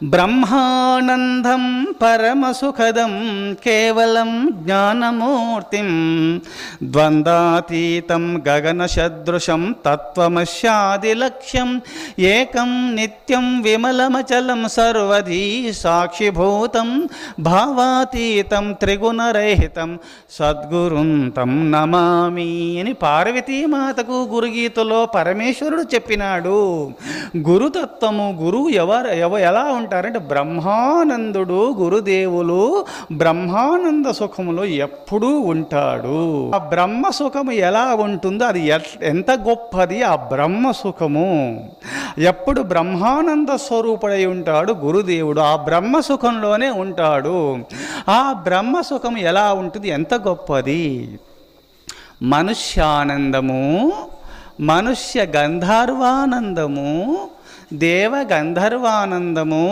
బ్రహ్మానందం పరమసుఖదం కేవలం జ్ఞానమూర్తిం ద్వంద్వాతీతం గగనసదృశం తత్వమస్యాదిలక్ష్యం ఏకం నిత్యం విమలమచలం సర్వధీ సాక్షిభూతం భావాతీతం త్రిగుణరహితం సద్గురుం తం నమామి అని పార్వతీమాతకు గురుగీతలో పరమేశ్వరుడు చెప్పినాడు. గురుతత్వము గురువు ఎలా ఉంటారంటే బ్రహ్మానందుడు గురుదేవులు బ్రహ్మానంద సుఖములో ఎప్పుడూ ఉంటాడు. ఆ బ్రహ్మ సుఖము ఎలా ఉంటుందో అది ఎంత గొప్పది. ఆ బ్రహ్మ సుఖము ఎప్పుడు బ్రహ్మానంద స్వరూపుడై ఉంటాడు గురుదేవుడు. ఆ బ్రహ్మ సుఖంలోనే ఉంటాడు. ఆ బ్రహ్మ సుఖం ఎలా ఉంటుంది, ఎంత గొప్పది. మనుష్యానందము, మనుష్య గంధర్వానందము, దేవ గంధర్వానందము,